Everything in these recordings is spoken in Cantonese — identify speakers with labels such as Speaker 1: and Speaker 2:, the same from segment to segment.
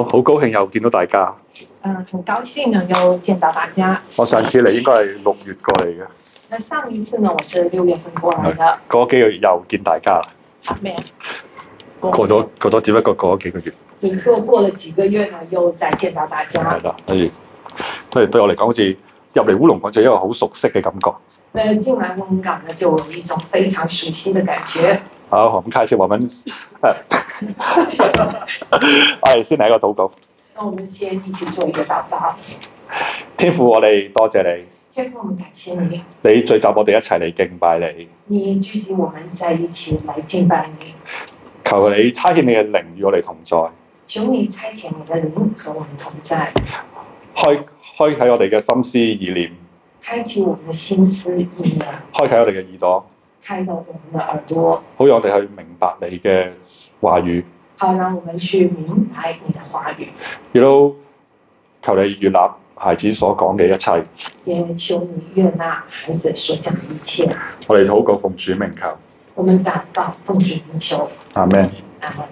Speaker 1: 好高興又見到大家。
Speaker 2: 很高興能夠見到大家。
Speaker 1: 我上次嚟應該係6月過嚟嘅。
Speaker 2: 那上一次呢，我是6月份過來的。
Speaker 1: 過咗幾個月又見大家啦。
Speaker 2: 咩？
Speaker 1: 過咗，只不過過咗幾個月。
Speaker 2: 只不過過了幾個月呢，又再見到大家。
Speaker 1: 係啦，所以對我嚟講，好似入嚟烏龍港就一個好熟悉嘅感覺。
Speaker 2: 那進來烏龍港呢，就有一種非常熟悉的感覺。
Speaker 1: 好，我們開始我們先嚟一個禱告。
Speaker 2: 那我們先一起做一個禱告。
Speaker 1: 天父，我哋多謝你。
Speaker 2: 天父，我們感謝你。
Speaker 1: 你聚集我哋一齊嚟敬拜你。
Speaker 2: 你聚集我們在一起來敬拜你。
Speaker 1: 求你差遣你嘅靈與我哋同在。
Speaker 2: 求你差遣你的靈和我們同在。
Speaker 1: 開啟我哋嘅心思意念。
Speaker 2: 開啟我們的心思意念。
Speaker 1: 開啟我哋嘅耳朵。
Speaker 2: 開到我們的耳朵。
Speaker 1: 好讓我哋去明白你嘅話語。
Speaker 2: 好讓我們去明白你的話語。
Speaker 1: 亦都求你悅納孩子所講嘅一切。
Speaker 2: 也求你悅納孩子所講的一切。
Speaker 1: 我哋禱告奉主名求。
Speaker 2: 我們禱告奉主名求。
Speaker 1: 阿們。
Speaker 2: 阿們。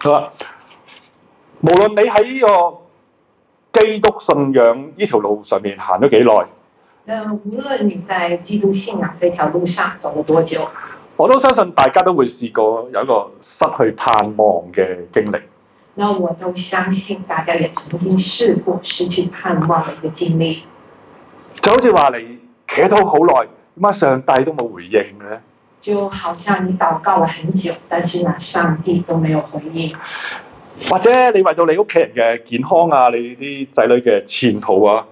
Speaker 1: 好啦，無論你喺呢個基督信仰呢條路上面行咗幾耐，
Speaker 2: 無論你在基督信仰這條路上走了多久，
Speaker 1: 我都相信大家都會試過有一個失去盼望嘅經歷。
Speaker 2: 那我都相信大家也曾經試過失去盼望嘅一個經歷。
Speaker 1: 就好似話你祈禱好耐，點解上帝都冇回應嘅？
Speaker 2: 就好像你禱告了很久，但是呢，上帝都沒有回應。
Speaker 1: 或者你為到你屋企人嘅健康啊，你啲仔女嘅前途啊，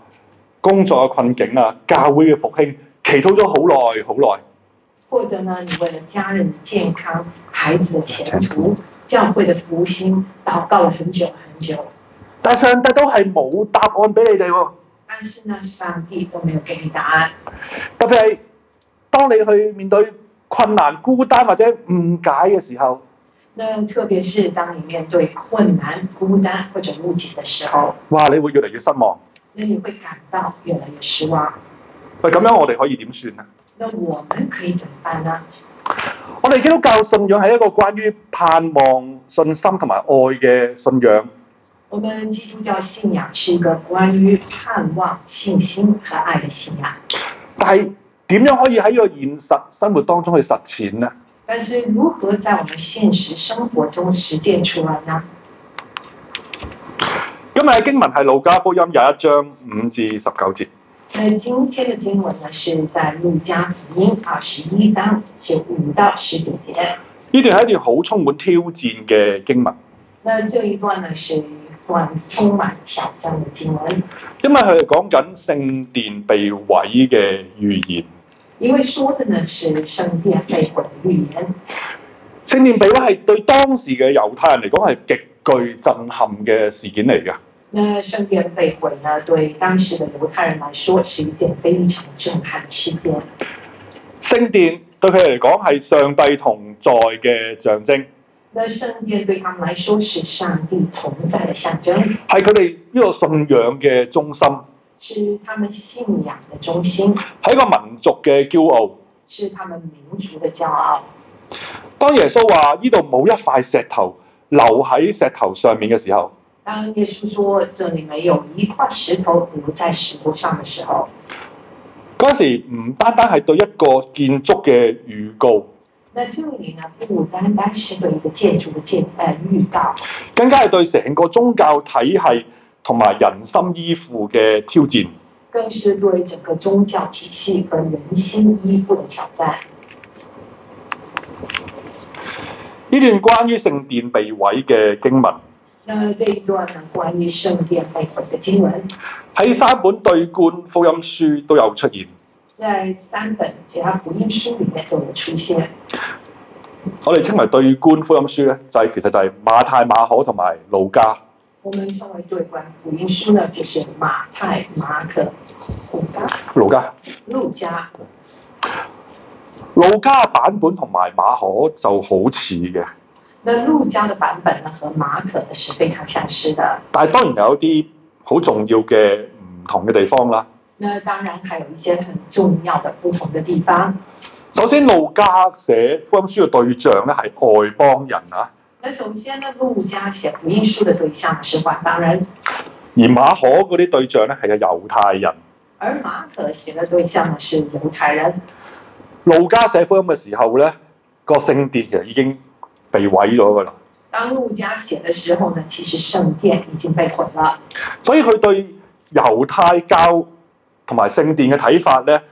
Speaker 1: 工作嘅困境啊，教會嘅復興，祈禱咗好耐好耐。
Speaker 2: 或者呢，你為了家人的健康、孩子的前途、教會的復興，禱告了很久很久。
Speaker 1: 但上帝都係冇答案俾你哋喎。
Speaker 2: 但是呢，上帝都沒有給你答案。
Speaker 1: 特別係當你去面對困難、孤單或者誤解嘅時候，
Speaker 2: 那特別是當你面對困難、孤單或者誤解的時候，
Speaker 1: 哇！你會越嚟越失望。
Speaker 2: 那你會感到越來越失望。
Speaker 1: 喂，咁樣我哋可以點算呢？
Speaker 2: 那我們可以怎麼辦呢？
Speaker 1: 我哋基督教信仰係一個關於盼望、信心同埋愛嘅信仰。
Speaker 2: 我們基督教信仰是一個關於盼望、信心和愛的信仰。
Speaker 1: 但係點樣可以喺呢個現實生活當中去實踐呢？
Speaker 2: 但是如何在我們現實生活中實踐出來呢？
Speaker 1: 今日嘅經文係路加福音21章5至19節。
Speaker 2: 今天的經文呢，是在路加福音21章5到19節。
Speaker 1: 呢段係一段好充滿挑戰嘅經文。
Speaker 2: 那這一段呢，是一段充滿挑戰的經文。
Speaker 1: 因為佢係講緊聖殿被毀嘅預言。
Speaker 2: 因為說的呢是聖殿被毀的預言。
Speaker 1: 聖殿被毀係對當時嘅猶太人嚟講係極具震撼嘅事件嚟㗎。
Speaker 2: 那聖殿被毀呢，對當時的猶太人來說是一件非常震撼的事件。
Speaker 1: 聖殿對佢哋嚟講係上帝同在嘅象徵。
Speaker 2: 那聖殿對他們來說是上帝同在的象徵，
Speaker 1: 係佢哋呢個信仰嘅中心，
Speaker 2: 是他們信仰的中心，
Speaker 1: 係一個民族嘅驕傲，
Speaker 2: 是他們民族的驕傲。
Speaker 1: 當耶穌話呢度冇一塊石頭留喺石頭上面嘅時候，
Speaker 2: 當耶穌說這裡沒有一塊石頭留在石頭上的時候，
Speaker 1: 嗰時唔單單係對一個建築嘅預告。
Speaker 2: 那這裡呢，不單單是對一個建築的預告，
Speaker 1: 更加係對成個宗教體系同埋人心依附嘅挑戰，
Speaker 2: 更是對整個宗教體系和人心依附的挑戰。
Speaker 1: 呢段關於聖殿被毀嘅經文，
Speaker 2: 那這一段呢，關於聖殿被毀嘅經文，
Speaker 1: 喺3本對觀福音書都有出現。
Speaker 2: 在3本其他福音書裡面都有出現。
Speaker 1: 我哋稱為對觀福音書咧，其實就係馬太、馬可同埋路加。
Speaker 2: 我們稱為對觀福音書呢，就是馬太、馬可、
Speaker 1: 路加。路加版本同埋馬可就好似嘅。
Speaker 2: 那路加的版本呢，和馬可呢是非常相似的。
Speaker 1: 但係當然有啲好重要嘅唔同嘅地方啦。
Speaker 2: 那當然還有一些很重要的不同的地方。
Speaker 1: 首先，路加寫福音書嘅對象咧係外邦人啊，
Speaker 2: 那首先呢，路加寫福音書的對象是外邦人，
Speaker 1: 而馬可嗰啲對象咧係個猶太人。
Speaker 2: 而馬可寫的對象呢是猶太人。
Speaker 1: 路加寫福音嘅時候咧，個聖殿其實已經被毀咗㗎啦。
Speaker 2: 當路加寫的時候呢，其實聖殿已經被毀了。
Speaker 1: 所以佢對猶太教同埋聖殿嘅睇法咧，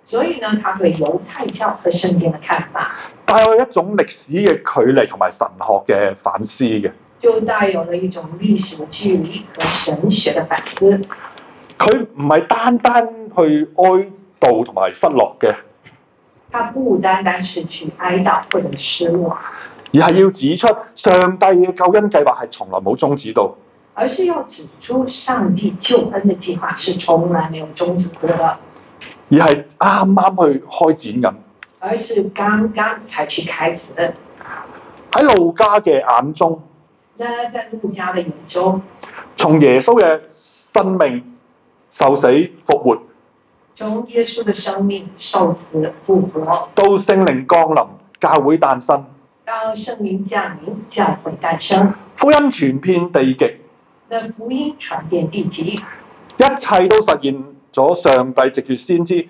Speaker 2: 所以呢，他對猶太教和聖殿的看法，
Speaker 1: 帶有一種歷史嘅距離同埋神學嘅反思嘅。
Speaker 2: 就帶有了一種歷史的距離和神學的反思。
Speaker 1: 佢唔係單單去哀悼同埋失落嘅，
Speaker 2: 他不單單是去哀悼或者失落，
Speaker 1: 而係要指出上帝嘅救恩計劃係從來冇終止到，
Speaker 2: 而是要指出上帝救恩的計劃是從來沒有終止過的，
Speaker 1: 而係啱啱去開展緊。
Speaker 2: 而是剛剛才去開始的。
Speaker 1: 喺路加嘅眼中，
Speaker 2: 那在路加的眼中，
Speaker 1: 從耶穌嘅生命受死復活，
Speaker 2: 從耶穌的生命受死復活，
Speaker 1: 到聖靈降臨，教會誕生，
Speaker 2: 到聖靈降臨，教會誕生，
Speaker 1: 福音傳遍地極，
Speaker 2: 那福音傳遍地極，
Speaker 1: 一切都實現咗上帝藉住先知一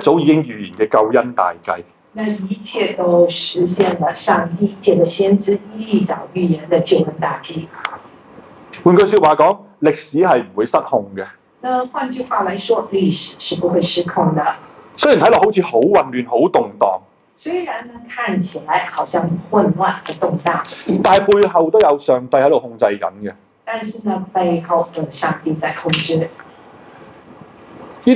Speaker 1: 早已經預言嘅救恩大計。
Speaker 2: 那一切都實現了上帝借着先知一早預言的救恩大計。
Speaker 1: 換句説話講，歷史係唔會失控嘅。
Speaker 2: 那換句話來說，歷史是不會失控的。
Speaker 1: 雖然睇落好似好混亂、好動盪，
Speaker 2: 雖然呢看起來好像混亂和動盪，
Speaker 1: 但係背後都有上帝喺度控制緊嘅。
Speaker 2: 但是呢，背後有上帝在控制。
Speaker 1: 呢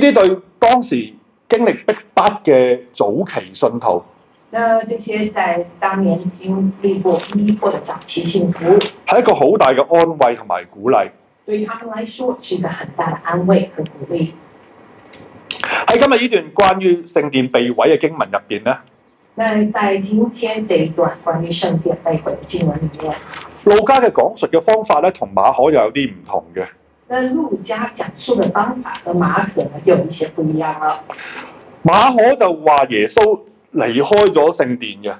Speaker 1: 啲對當時經歷逼迫嘅早期信徒，
Speaker 2: 那這些在當年經歷過逼迫的早期信徒，
Speaker 1: 係一個好大嘅安慰同埋鼓勵。
Speaker 2: 對他們來說是一個很大的安慰和鼓勵。
Speaker 1: 喺今日呢段關於聖殿被毀嘅經文入邊咧，
Speaker 2: 那在今天這一段關於聖殿被毀的經文裡面，
Speaker 1: 路加嘅講述嘅方法咧，同馬可又有啲唔同嘅。
Speaker 2: 那路加講述的方法和馬可呢有一些不一樣了。
Speaker 1: 馬可就話耶穌離開咗聖殿嘅，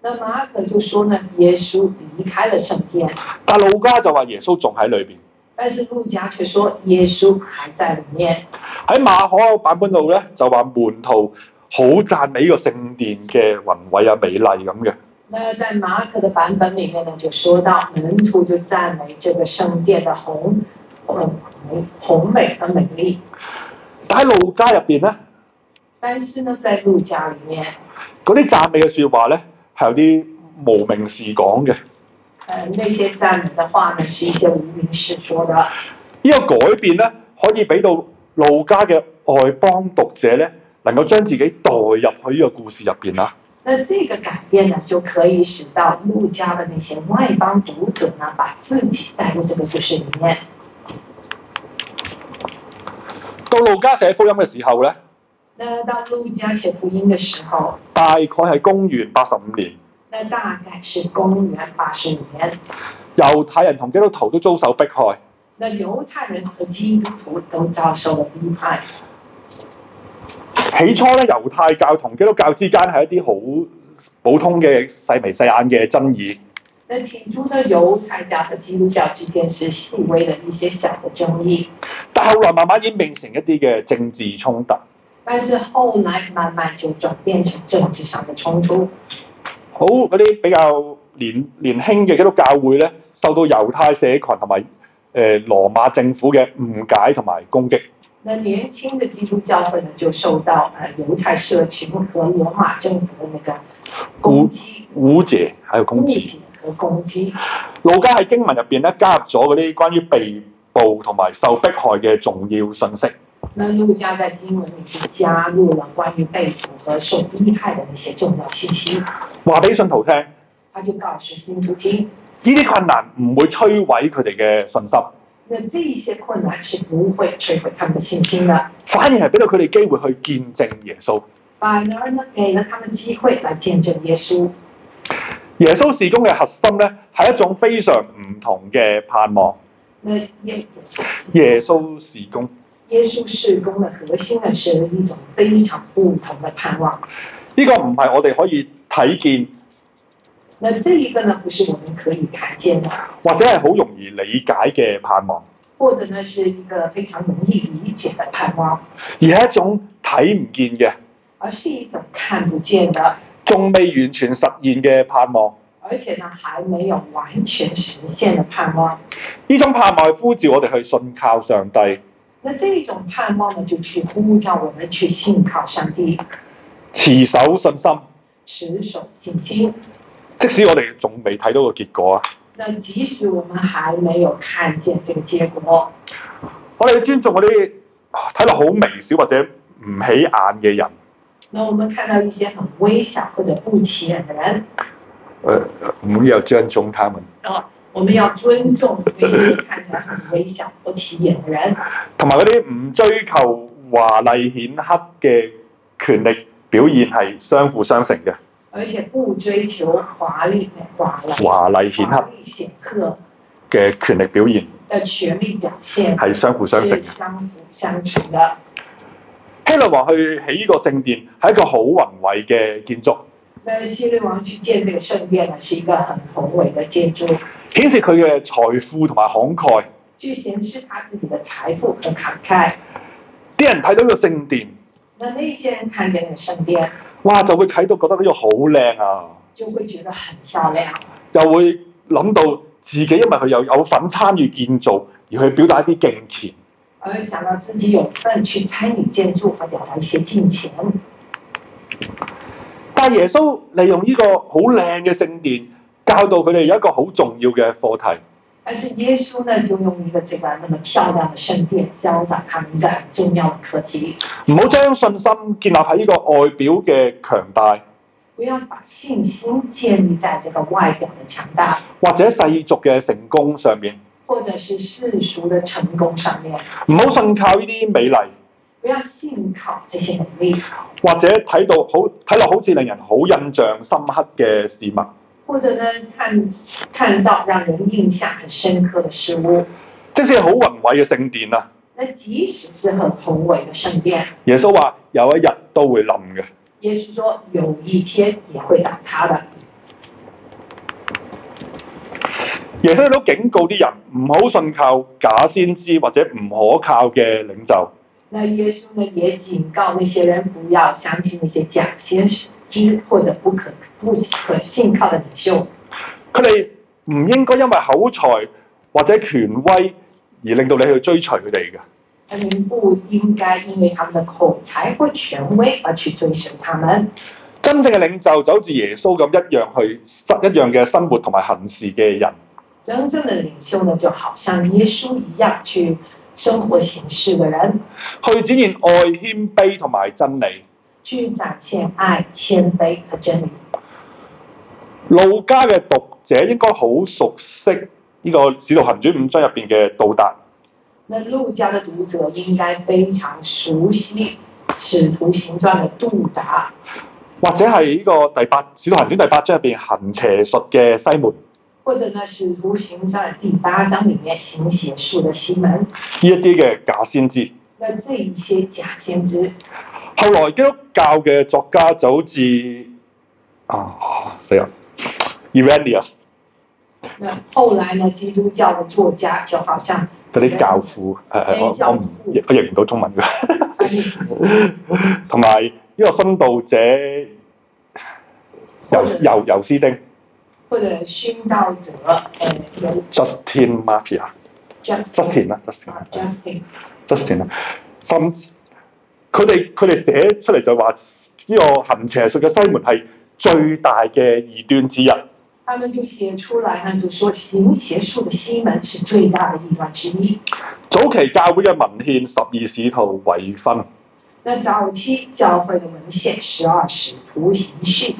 Speaker 2: 那馬可就說呢，耶穌離開了聖殿，
Speaker 1: 但路加就話耶穌仲喺裏邊。
Speaker 2: 但是路加卻說耶穌還在裡面。
Speaker 1: 喺馬可版本度咧，就話門徒好讚美呢個聖殿嘅宏偉啊、美麗咁嘅。
Speaker 2: 那在馬可的版本裡面呢，就說到門徒就讚美這個聖殿的宏美和美麗。
Speaker 1: 但喺路加入邊咧，
Speaker 2: 但是呢，在路加裡面，
Speaker 1: 嗰啲讚美嘅説話咧，係有啲無名氏講嘅。
Speaker 2: 那些讚美的話呢，是一些無名氏說的。
Speaker 1: 呢個改變咧，可以俾到路加嘅外邦讀者咧，能夠將自己代入去呢個故事入邊啦。
Speaker 2: 那這個改變呢，就可以使到路加的那些外邦讀者呢，把自己帶入這個故事裡面。
Speaker 1: 到路加寫福音嘅時候咧，
Speaker 2: 那當路加寫福音嘅時候，
Speaker 1: 大概係公元85年。
Speaker 2: 那大概是公元85年。
Speaker 1: 猶太人同基督徒都遭受迫害。
Speaker 2: 那猶太人和基督徒都遭受了迫害。
Speaker 1: 起初咧，猶太教同基督教之間係一啲好普通嘅細眉細眼嘅爭議。
Speaker 2: 那起初呢，猶太教和基督教之間是細微的一些小的爭議，
Speaker 1: 但後來慢慢演變成一啲嘅政治衝突。
Speaker 2: 但是後來慢慢就轉變成政治上的衝突。
Speaker 1: 好，嗰啲比較年輕嘅基督教會咧，受到猶太社群同埋羅馬政府嘅誤解同埋攻擊。
Speaker 2: 那年輕的基督教會呢，就受到猶太社群和羅馬政府的那個攻擊、
Speaker 1: 誤解還有攻擊
Speaker 2: 和攻擊。
Speaker 1: 路加喺經文入邊咧，加入咗嗰啲關於被捕同埋受迫害嘅重要信息。
Speaker 2: 那路加在經文裡就加入了關於被捕和受迫害的那些重要信息，
Speaker 1: 話俾信徒聽。
Speaker 2: 他就告訴信徒聽，
Speaker 1: 呢啲困難唔會摧毀佢哋嘅信心，
Speaker 2: 那這一些困難是不會摧毀他們的信心的，
Speaker 1: 反而係俾到佢哋機會去見證耶穌。
Speaker 2: 反而呢，給了他們機會來見證耶穌。
Speaker 1: 耶穌事工嘅核心咧，係一種非常唔同嘅盼望。
Speaker 2: 那
Speaker 1: 耶穌事工，
Speaker 2: 耶穌事工的核心呢，是一種非常不同的盼望。
Speaker 1: 呢個唔係我哋可以睇見，
Speaker 2: 那這一個呢，不是我們可以看見的，
Speaker 1: 或者係好容易理解嘅盼望，
Speaker 2: 或者呢是一個非常容易理解的盼望，
Speaker 1: 而係一種睇唔見嘅，
Speaker 2: 而是一種看不見的，
Speaker 1: 仲未完全實現嘅盼望。
Speaker 2: 而且呢，還沒有完全實現的盼望。
Speaker 1: 呢種盼望係呼召我哋去信靠上帝，
Speaker 2: 那這一種盼望呢，就去呼召我們去信靠上帝，
Speaker 1: 持守信心，
Speaker 2: 持守信心。
Speaker 1: 即使我哋仲未睇到個結果啊，
Speaker 2: 那即使我們還沒有看見這個結果，
Speaker 1: 我哋要尊重嗰啲睇落好微小或者唔起眼嘅人。
Speaker 2: 那我們看到一些很微小或者不起眼的人，
Speaker 1: 唔要尊重他們，
Speaker 2: 我們要尊重那些看起來很微小不起眼的人，
Speaker 1: 同埋嗰啲唔追求華麗顯赫嘅權力表現係相輔相成嘅。
Speaker 2: 而且不追求華麗
Speaker 1: 顯赫嘅權力表現
Speaker 2: 的權力表現
Speaker 1: 係相輔相成嘅。
Speaker 2: 相輔相成的。
Speaker 1: 希律王去起呢個聖殿係一個好宏偉嘅建築，
Speaker 2: 那希律王去建這個聖殿呢，是一個很宏偉的建築，
Speaker 1: 顯示佢嘅財富同埋慷慨。
Speaker 2: 去顯示他自己的財富和慷慨。
Speaker 1: 啲人睇到呢個聖殿，
Speaker 2: 那些人看見呢個聖殿，
Speaker 1: 哇就會睇到覺得呢個好靚啊，
Speaker 2: 就會覺得很漂亮，
Speaker 1: 又會諗到自己因為佢有份參與建造而去表達一啲敬虔。
Speaker 2: 而想到自己有份去參與建築和表達一些敬虔。
Speaker 1: 但耶穌利用呢個好靚嘅聖殿，教導佢哋有一個好重要嘅課題。
Speaker 2: 但是耶穌呢，就用一個這個那麼漂亮的聖殿，教導他們一個很重要的課題。
Speaker 1: 唔好將信心建立喺呢個外表嘅強大，
Speaker 2: 不要把信心建立在這個外表的強大，
Speaker 1: 或者世俗嘅成功上面，
Speaker 2: 或者是世俗的成功上面。
Speaker 1: 唔好信靠呢啲美麗，
Speaker 2: 不要信靠這些美麗，
Speaker 1: 或者睇落好似令人好印象深刻嘅事物。
Speaker 2: 或者呢看到讓人印象很深刻的事物。
Speaker 1: 即使係好宏偉嘅聖殿啊，
Speaker 2: 那即使是很宏偉的聖殿，
Speaker 1: 耶穌話有一日都會冧嘅。
Speaker 2: 耶穌說有一天也會倒塌的。
Speaker 1: 耶穌都警告啲人唔好信靠假先知或者唔可靠嘅領袖。
Speaker 2: 那耶穌呢也警告那些人不要相信那些假先知或者不可信靠的領袖。
Speaker 1: 佢哋唔應該因為口才或者權威而令到你去追隨佢哋嘅。
Speaker 2: 你不應該因為他們的口才或權威而去追隨他們。
Speaker 1: 真正嘅領袖就好似耶穌咁一樣嘅生活同埋行事嘅人。
Speaker 2: 真正的領袖呢，就好像耶穌一樣去生活行事的人，
Speaker 1: 去展現愛、謙卑同埋真理。
Speaker 2: 去展現愛、謙卑和真理。
Speaker 1: 路加嘅讀者應該好熟悉呢個《使徒行傳》5章入邊嘅道達。
Speaker 2: 那路加的讀者應該非常熟悉《使徒行傳》的杜達，
Speaker 1: 或者係呢個《使徒行傳》第8章入邊行邪術嘅西門。
Speaker 2: 或者呢《使徒行傳》第8章裡面行邪術的西門。
Speaker 1: 呢一啲嘅假先知。
Speaker 2: 那這一些假先知。
Speaker 1: 後來基督教嘅作家就好似Irenaeus。
Speaker 2: 那後來呢，基督教嘅作家就好像
Speaker 1: 嗰啲教父，我譯唔到中文嘅。同埋呢個殉道者尤斯丁。
Speaker 2: 或者殉道者
Speaker 1: Justin Martyr。Justin 啦。甚至佢哋寫出嚟就話呢個行邪術嘅西門係最大嘅異端之一。
Speaker 2: 他們就寫出來呢，就說行邪術的西門是最大的異端之一。
Speaker 1: 早期教會嘅文獻12使徒遺訓。
Speaker 2: 那早期教會嘅文獻12使徒遺訓。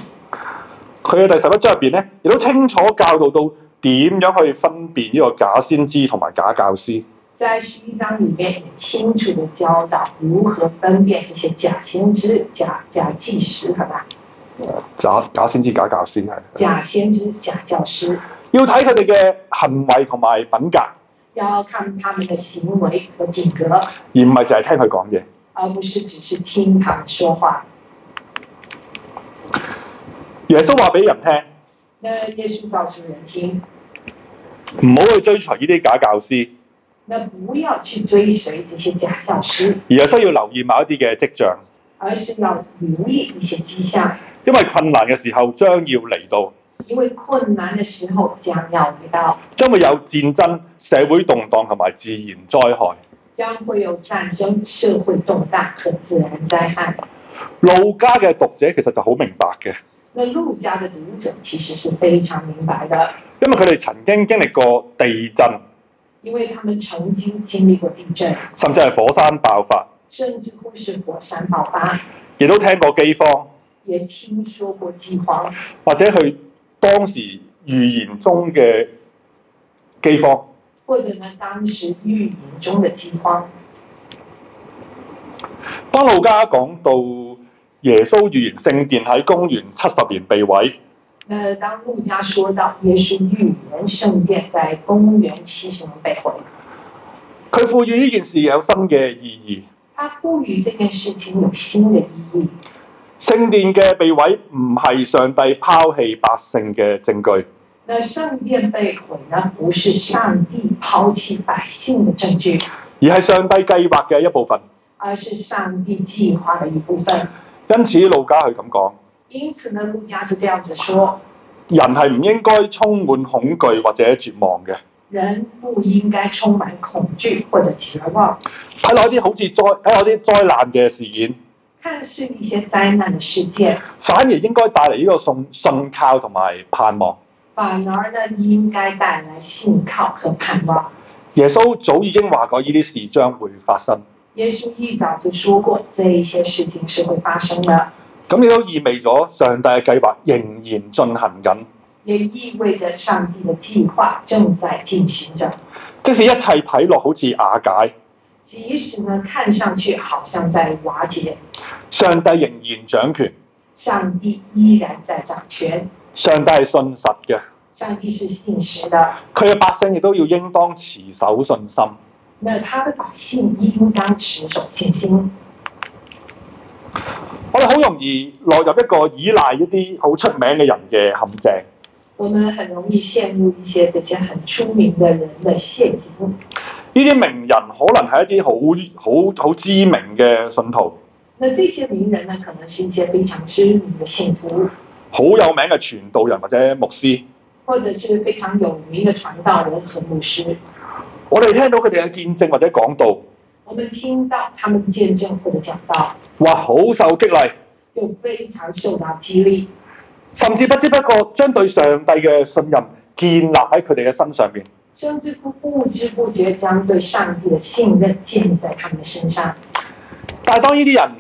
Speaker 1: 佢嘅第11章入邊咧，亦都清楚教導到點樣去分辨呢個假先知同埋假教師。
Speaker 2: 在11章裡面也清楚地教導如何分辨這些假先知、假祭司，係嘛？
Speaker 1: 假先知、假教師係。
Speaker 2: 假先知、假教師。
Speaker 1: 要睇佢哋嘅行為同埋品格。
Speaker 2: 要看他們的行為和品格，
Speaker 1: 而唔係淨係聽佢講嘢。
Speaker 2: 而不是只是聽他們說話。
Speaker 1: 耶穌話俾人聽，
Speaker 2: 那耶穌告訴人聽，
Speaker 1: 唔好去追隨呢啲假教師，
Speaker 2: 那不要去追隨這些假教師，
Speaker 1: 而係需要留意某一啲嘅跡象，
Speaker 2: 而是要留意一些跡象，
Speaker 1: 因為困難嘅時候將要嚟到，
Speaker 2: 因為困難的時候將要嚟到，
Speaker 1: 將會有戰爭、社會動盪同埋自然災害。
Speaker 2: 將會有戰爭、社會動盪和自然災害。
Speaker 1: 路加嘅讀者其實就好明白嘅，
Speaker 2: 那路加的讀者其實是非常明白的，
Speaker 1: 因為佢哋曾經經歷過地震，
Speaker 2: 因為他們曾經經歷過地震，
Speaker 1: 甚至係火山爆發，
Speaker 2: 甚至乎是火山爆發，
Speaker 1: 亦都聽過饑荒，
Speaker 2: 也聽說過饑荒，
Speaker 1: 或者佢當時預言中嘅饑荒。
Speaker 2: 或者呢當時預言中的饑荒。
Speaker 1: 當路加講到耶穌預言聖殿喺公元70年被毀，
Speaker 2: 那當路加說到耶穌預言聖殿在公元70年被毀，
Speaker 1: 佢賦予呢件事有新嘅意義。
Speaker 2: 他賦予這件事情有新的意義。
Speaker 1: 聖殿嘅被毀唔係上帝拋棄百姓嘅證據，
Speaker 2: 那聖殿被毀呢，不是上帝拋棄百姓的證據，
Speaker 1: 而係上帝計劃嘅一部分。
Speaker 2: 而是上帝計劃的一部分。
Speaker 1: 因此路加佢咁講，
Speaker 2: 因此呢，路加就這樣子說：
Speaker 1: 人係唔應該充滿恐懼或者絕望嘅。
Speaker 2: 人不應該充滿恐懼或者絕望。
Speaker 1: 睇落一啲好似啲災難嘅事件，
Speaker 2: 看似一些災難的事件，
Speaker 1: 反而應該帶嚟呢個信靠同埋盼望。
Speaker 2: 反而呢應該帶來信靠和盼望。
Speaker 1: 耶穌早已經話過呢啲事將會發生。
Speaker 2: 耶穌一早就說過，這一些事情是會發生的。
Speaker 1: 咁亦都意味咗上帝嘅計劃仍然進行緊，
Speaker 2: 也意味着上帝的計劃正在進行着。
Speaker 1: 即使一切睇落好似瓦解，
Speaker 2: 即使呢看上去好像在瓦解，
Speaker 1: 上帝仍然掌權，
Speaker 2: 上帝依然在掌權。
Speaker 1: 上帝係信實嘅，
Speaker 2: 上帝是信實的，
Speaker 1: 佢嘅百姓亦都要應當持守信心。
Speaker 2: 那他的百姓應當持守信心。
Speaker 1: 我哋好容易落入一個依賴一啲好出名嘅人嘅陷阱。
Speaker 2: 我們很容易陷入一些這些很出名的人的陷阱。
Speaker 1: 呢啲名人可能係一啲好知名嘅信徒，
Speaker 2: 那這些名人呢，可能是一些非常知名的信徒，
Speaker 1: 好有名嘅傳道人或者牧師，
Speaker 2: 或者是非常有名的傳道人和牧師。
Speaker 1: 我哋聽到佢哋嘅見證或者講道，
Speaker 2: 我們聽到他們見證或者講道，
Speaker 1: 哇，好受激勵，
Speaker 2: 就非常受到激勵，
Speaker 1: 甚至不知不覺將對上帝嘅信任建立喺佢哋嘅身上邊。
Speaker 2: 甚至不知不覺將對上帝的信任建立在他們的身上。
Speaker 1: 但係當呢啲人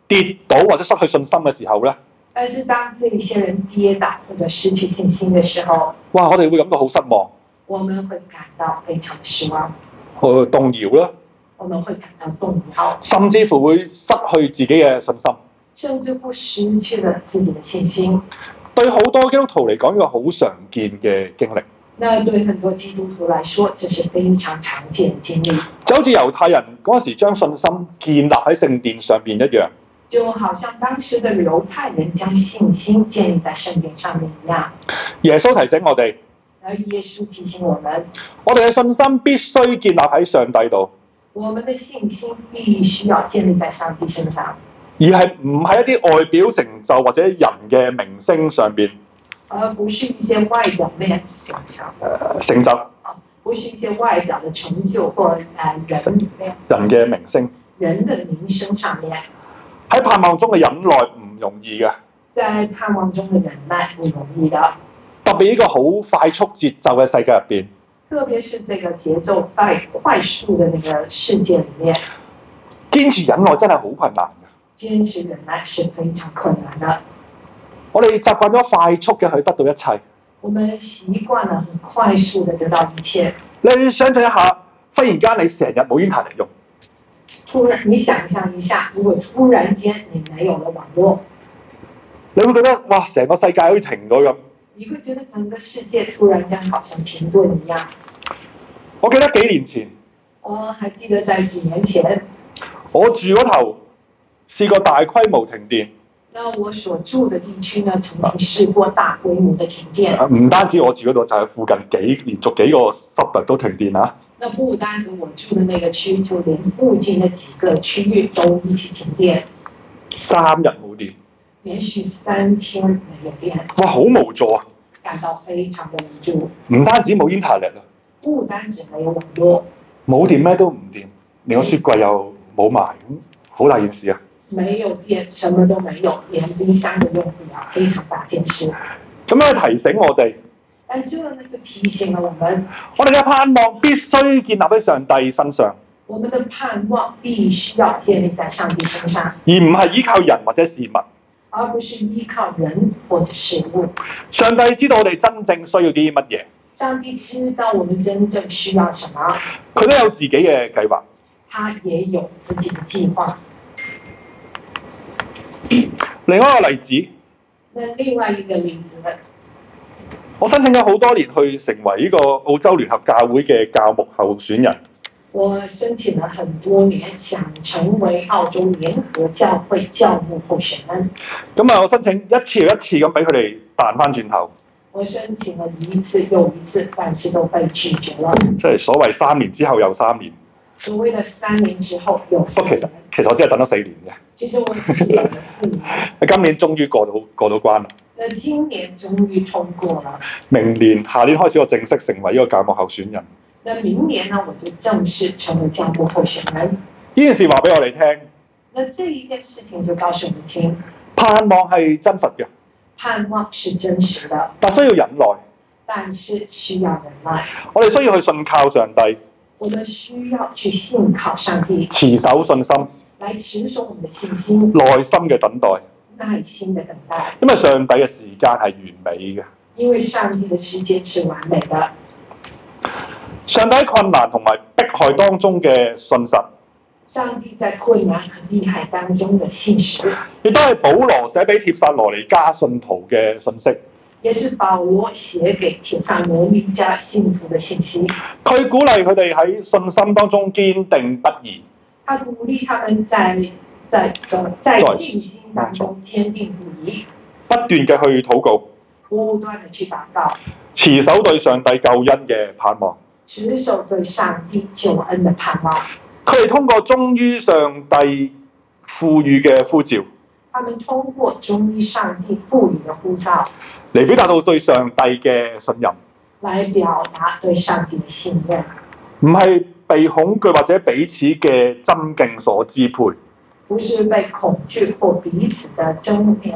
Speaker 1: 跌倒或者失去信心嘅時候咧，
Speaker 2: 但是當這些人跌倒或者失去信心的時候，
Speaker 1: 哇！我哋會感到好失望，
Speaker 2: 我們會感到非常失望，
Speaker 1: 動搖啦，
Speaker 2: 我們會感到動搖，
Speaker 1: 甚至乎會失去自己嘅信心。
Speaker 2: 甚至乎失去了自己的信心。
Speaker 1: 對好多基督徒嚟講，呢個好常見嘅經歷。
Speaker 2: 那對很多基督徒來說，這是非常常見的經歷。
Speaker 1: 就好似猶太人嗰時將信心建立喺聖殿上邊一樣。
Speaker 2: 就好像當時的猶太人將信心建立在聖殿上面一樣。
Speaker 1: 耶穌提醒我哋，
Speaker 2: 而耶穌提醒我們，
Speaker 1: 我哋嘅信心必須建立喺上帝度，
Speaker 2: 我們的信心必須要建立在上帝身上，
Speaker 1: 而係唔係一啲外表成就或者人嘅名聲上邊。
Speaker 2: 而不是一些外表面
Speaker 1: 成就，
Speaker 2: 不是一些外表的成就或
Speaker 1: 人嘅名聲，
Speaker 2: 人的名聲上面。
Speaker 1: 喺盼望中嘅忍耐唔容易嘅，
Speaker 2: 在盼望中的忍耐不容易的，
Speaker 1: 特別呢個好快速節奏嘅世界入邊，
Speaker 2: 特別是這個節奏快速的那個世界裡面，
Speaker 1: 堅持忍耐真係好困難嘅。
Speaker 2: 堅持忍耐是非常困難的。
Speaker 1: 我哋習慣咗快速嘅去得到一切。
Speaker 2: 我們習慣了很快速的得到一切。
Speaker 1: 你想象一下，忽然間你成日冇 internet 用，
Speaker 2: 突然你想象一下，如果突然間你沒有了網絡，
Speaker 1: 你會覺得哇，成個世界好似停咗咁。
Speaker 2: 你會覺得整個世界突然間好像停頓一樣。
Speaker 1: 我記得幾年前，
Speaker 2: 我還記得在幾年前，
Speaker 1: 我住嗰頭試過大規模停電。
Speaker 2: 那我所住的地區呢，曾經試過大規模的停電。
Speaker 1: 唔單止我住嗰度，就係附近連續幾個 suburb 都停電啊！
Speaker 2: 那不單止我住的那個區，就連附近的幾個區域都一起停電。
Speaker 1: 3日冇電，
Speaker 2: 連續3天沒有電。
Speaker 1: 哇，好無助啊！
Speaker 2: 感到非常的無助。
Speaker 1: 唔單止冇 internet 啊，
Speaker 2: 不單止沒有網絡，
Speaker 1: 冇電咩都唔掂，連個雪櫃又冇埋，好大件事啊！
Speaker 2: 沒有電，什麼都沒有，連冰箱都用不了，非常大件事。
Speaker 1: 咁樣提醒我哋，
Speaker 2: 但這呢就提醒了我們，
Speaker 1: 我哋嘅盼望必須建立喺上帝身上。
Speaker 2: 我們的盼望必須要建立在上帝身上，
Speaker 1: 而唔係依靠人或者事物。
Speaker 2: 而不是依靠人或者事物。
Speaker 1: 上帝知道我哋真正需要啲乜嘢。
Speaker 2: 上帝知道我們真正需要什麼。
Speaker 1: 佢都有自己嘅計劃。
Speaker 2: 他也有自己的計劃。
Speaker 1: 另外一個例子，
Speaker 2: 另外一個例子，
Speaker 1: 我申請咗好多年去成為呢個澳洲聯合教會嘅教牧候選人。
Speaker 2: 我申請了很多年，想成為澳洲聯合教會教牧候選人。
Speaker 1: 咁啊，我申請一次又一次咁俾佢哋彈翻轉頭。
Speaker 2: 我申請了一次又一次，但是都被拒絕了。
Speaker 1: 即係所謂3年之後又3年。
Speaker 2: 所謂的3年之後又3年。
Speaker 1: 其實我只係等咗4年嘅。
Speaker 2: 其實我只係等咗4年。
Speaker 1: 今年終於過到關啦。
Speaker 2: 那今年終於通過了。
Speaker 1: 明年下年開始我正式成為呢個教牧候選人。
Speaker 2: 那明年呢，我就正式成為教牧候選人。
Speaker 1: 呢件事話俾我哋聽。
Speaker 2: 那這一件事情就告訴我們聽，
Speaker 1: 盼望係真實嘅。
Speaker 2: 盼望是真實的。
Speaker 1: 但需要忍耐。
Speaker 2: 但是需要忍耐。
Speaker 1: 我哋需要去信靠上帝。
Speaker 2: 我們需要去信靠上帝。
Speaker 1: 持守信心。
Speaker 2: 來持守我們的信心。
Speaker 1: 耐心嘅等待。
Speaker 2: 耐心的等待。
Speaker 1: 因為上帝嘅時間係完美嘅。
Speaker 2: 因為上帝的時間是完美的。
Speaker 1: 上帝喺困難同埋迫害當中嘅信實。
Speaker 2: 上帝在困難和迫害當中的信實。
Speaker 1: 亦都係保羅寫俾帖撒羅尼迦信徒嘅信息。
Speaker 2: 也是保羅寫給帖撒羅尼迦信徒的信息。
Speaker 1: 佢鼓勵佢哋喺信心當中堅定不移。
Speaker 2: 他鼓勵他們在信心當中堅定不移。
Speaker 1: 不斷嘅去禱告。
Speaker 2: 不斷的去禱告。
Speaker 1: 持守對上帝救恩嘅盼望。
Speaker 2: 持守對上帝救恩的盼望。
Speaker 1: 佢哋通過忠於上帝賦予嘅呼召。
Speaker 2: 他們通過忠於上帝賦予的呼召，
Speaker 1: 嚟表達到對上帝嘅信任。
Speaker 2: 來表達對上帝的信任。
Speaker 1: 唔係被恐懼或者彼此嘅爭競所支配。
Speaker 2: 不是被恐懼或彼此的爭競係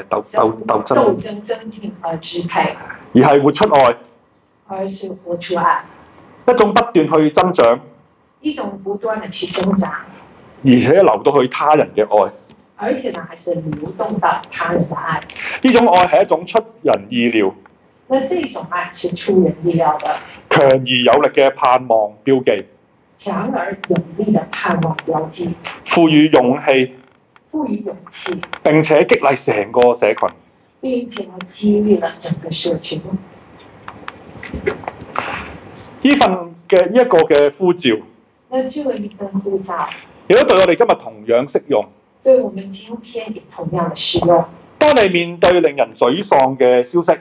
Speaker 2: 鬥爭而支配，
Speaker 1: 而係活出愛。
Speaker 2: 而是活出愛。
Speaker 1: 一種不斷去增長。
Speaker 2: 一種不斷的去生長。
Speaker 1: 而且流到去他人嘅愛。
Speaker 2: 而且呢，還是流動到他人的愛。
Speaker 1: 呢種愛係一種出人意料。
Speaker 2: 那這種愛是出人意料的。
Speaker 1: 強而有力嘅盼望標記。
Speaker 2: 強而有力的盼望標記。
Speaker 1: 賦予勇氣。
Speaker 2: 賦予勇氣。
Speaker 1: 並且激勵成個社群。
Speaker 2: 並且激勵了整個社群。
Speaker 1: 呢份嘅一個嘅呼召。
Speaker 2: 那這一份呼召。
Speaker 1: 亦都對我哋今日同樣適用。
Speaker 2: 對我們今天也同樣的適用。
Speaker 1: 當你面對令人沮喪嘅消息。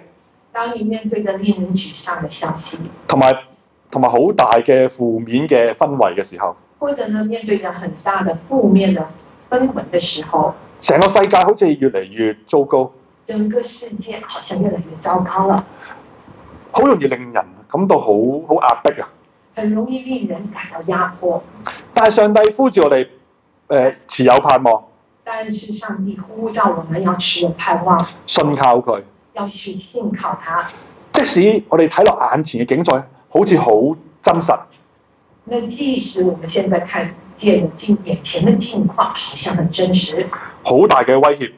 Speaker 2: 當你面對着令人沮喪的消息。同
Speaker 1: 埋好大嘅負面嘅氛圍嘅時候。
Speaker 2: 或者呢，面對着很大的負面的氛圍的時候。
Speaker 1: 成個世界好似越嚟越糟糕。
Speaker 2: 整個世界好像越來越糟糕了。
Speaker 1: 好容易令人感到好壓迫啊！
Speaker 2: 很容易令人感到壓迫。
Speaker 1: 但係上帝呼召我哋持有盼望。
Speaker 2: 但是上帝呼召我們要持有盼望。
Speaker 1: 信靠佢。
Speaker 2: 要去信靠他。
Speaker 1: 即使我哋睇落眼前嘅景象好似好真實。
Speaker 2: 那即使我們現在看見眼前的境況好像很真實。
Speaker 1: 好大嘅威脅。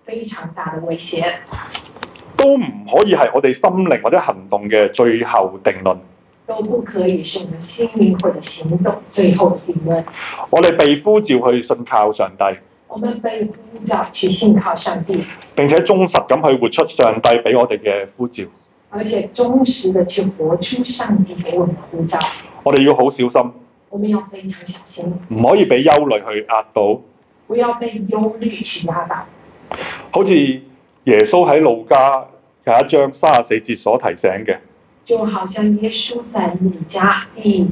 Speaker 2: 非常大的威脅。
Speaker 1: 都唔可以係我哋心靈或者行動嘅最後定論。
Speaker 2: 都不可以是我們心靈或者行動最後的定論。
Speaker 1: 我哋被呼召去信靠上帝。
Speaker 2: 我們被呼召去信靠上帝。
Speaker 1: 並且忠實咁去活出上帝俾我哋嘅呼召。
Speaker 2: 而且忠實的去活出上帝給我們的呼召。
Speaker 1: 我哋要好小心，
Speaker 2: 我們要非常小心，
Speaker 1: 唔可以俾憂慮去壓倒。
Speaker 2: 不要被憂慮去壓倒。
Speaker 1: 好似耶穌喺路加有一章34節所提醒嘅，
Speaker 2: 就好像耶穌在路加第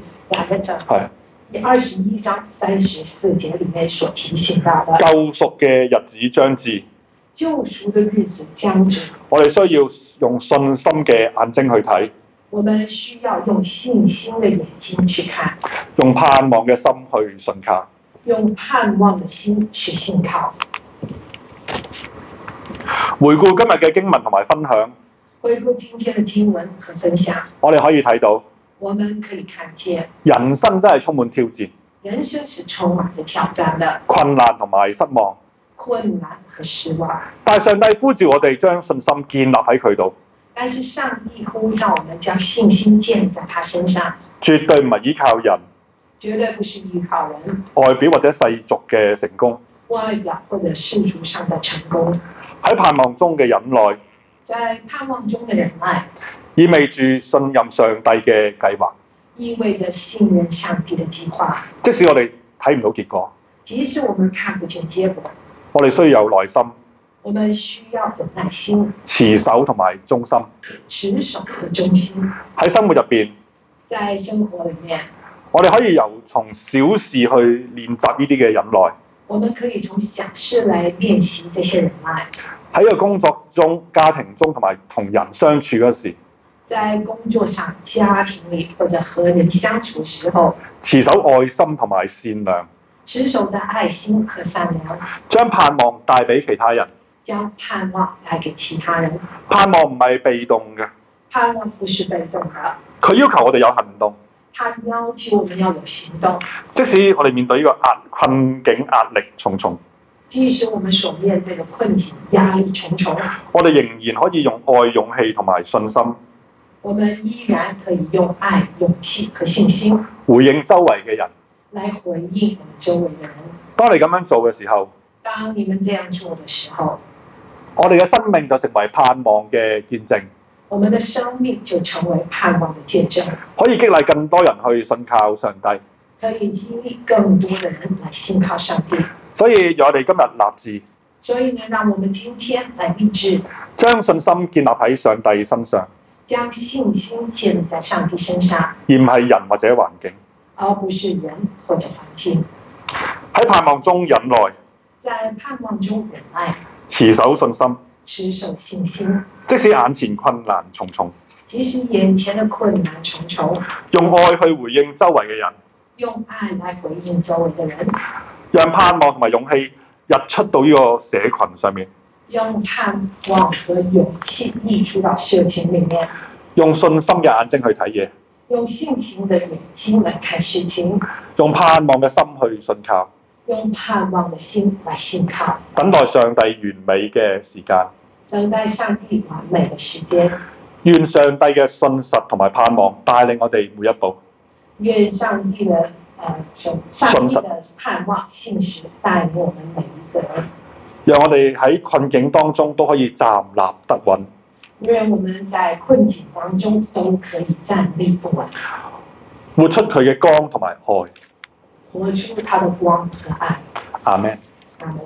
Speaker 2: 21章34節裡面所提醒到的，
Speaker 1: 救贖嘅日子將至。
Speaker 2: 救贖的日子將至，
Speaker 1: 我哋需要用信心嘅眼睛去睇，
Speaker 2: 我們需要用信心的眼睛去看，
Speaker 1: 用盼望嘅心去信靠，
Speaker 2: 用盼望的心去信靠。
Speaker 1: 回顧今日嘅經文同埋分享，
Speaker 2: 回顧今天的經文和分享，
Speaker 1: 我哋可以睇到，
Speaker 2: 我們可以看見
Speaker 1: 人生真係充滿挑戰，
Speaker 2: 人生是充滿着挑戰的，
Speaker 1: 困難同埋失望。
Speaker 2: 困難和失望。
Speaker 1: 但上帝呼召我哋將信心建立喺佢度，
Speaker 2: 但是上帝呼召我們將信心建立在他身上，
Speaker 1: 絕對唔係依靠人、
Speaker 2: 絕對不是依靠人、
Speaker 1: 外表或者世俗嘅成功。
Speaker 2: 外表或者世俗上的成功。
Speaker 1: 喺盼望中嘅忍耐，
Speaker 2: 在盼望中的忍耐，
Speaker 1: 意味住信任上帝嘅計劃，
Speaker 2: 意味着信任上帝的計劃。
Speaker 1: 即使我哋睇唔到結果，
Speaker 2: 即使我們看不見結果，
Speaker 1: 我哋需要有耐心、
Speaker 2: 我們需要有耐心、
Speaker 1: 持守同埋忠心。
Speaker 2: 持守和忠心。
Speaker 1: 喺生活入邊，
Speaker 2: 在生活裡面，
Speaker 1: 我哋可以由從小事去練習呢啲嘅忍耐。
Speaker 2: 我們可以從小事來練習這些忍耐。
Speaker 1: 喺個工作中、家庭中同埋同人相處嗰時，
Speaker 2: 在工作上、家庭裡或者和人相處時候，
Speaker 1: 持守愛心同埋善良，
Speaker 2: 持守的愛心和善良，
Speaker 1: 將盼望帶俾其他人。
Speaker 2: 將盼望帶給其他人。
Speaker 1: 盼望唔係被動嘅，
Speaker 2: 盼望不是被動的，
Speaker 1: 佢要求我哋有行動。
Speaker 2: 他要求我們要有行動。
Speaker 1: 即使我哋面對呢個困境、壓力重重，
Speaker 2: 即使我們所面對的困境、壓力重重，
Speaker 1: 我哋仍然可以用愛、勇氣同埋信心
Speaker 2: 我們依然可以用愛、勇氣和信心
Speaker 1: 回應周圍嘅人。
Speaker 2: 來回應我們周圍的人。
Speaker 1: 當你咁樣做嘅時候，
Speaker 2: 當你們這樣做的時候，
Speaker 1: 我哋嘅生命就成為盼望嘅見證，
Speaker 2: 我們的生命就成為盼望的見證，
Speaker 1: 可以激勵更多人去信靠上帝。
Speaker 2: 可以激勵更多的人來信靠上帝。
Speaker 1: 所以讓我哋今日立志，
Speaker 2: 所以呢，讓我們今天來立志，
Speaker 1: 將信心建立喺上帝身上，
Speaker 2: 將信心建立在上帝身上，
Speaker 1: 而唔係人或者環境。
Speaker 2: 而不是人或者環境。
Speaker 1: 喺盼望中忍耐，
Speaker 2: 在盼望中忍耐，
Speaker 1: 持守信心，
Speaker 2: 持守信心。
Speaker 1: 即使眼前困難重重，
Speaker 2: 即使眼前的困難重重，
Speaker 1: 用愛去回應周圍嘅人，
Speaker 2: 用愛來回應周圍的人，
Speaker 1: 讓盼望同埋勇氣溢出到呢個社群上面，
Speaker 2: 用盼望和勇氣溢出到社群裡面，
Speaker 1: 用信心嘅眼睛去睇嘢，
Speaker 2: 用信心的眼睛來看事情，
Speaker 1: 用盼望嘅心去信靠，
Speaker 2: 用盼望的心來信靠，
Speaker 1: 等待上帝完美嘅時間。
Speaker 2: 等待上帝完美的時間。
Speaker 1: 願上帝嘅信實同埋盼望帶領我哋每一步。
Speaker 2: 願上帝的上帝的盼望信實帶領我們每一個人。
Speaker 1: 讓我哋喺困境當中都可以站立得穩。
Speaker 2: 願我們在困境當中都可以站立不穩，
Speaker 1: 活出佢嘅光同埋愛。
Speaker 2: 活出他的光和愛。
Speaker 1: 阿們。
Speaker 2: 阿們。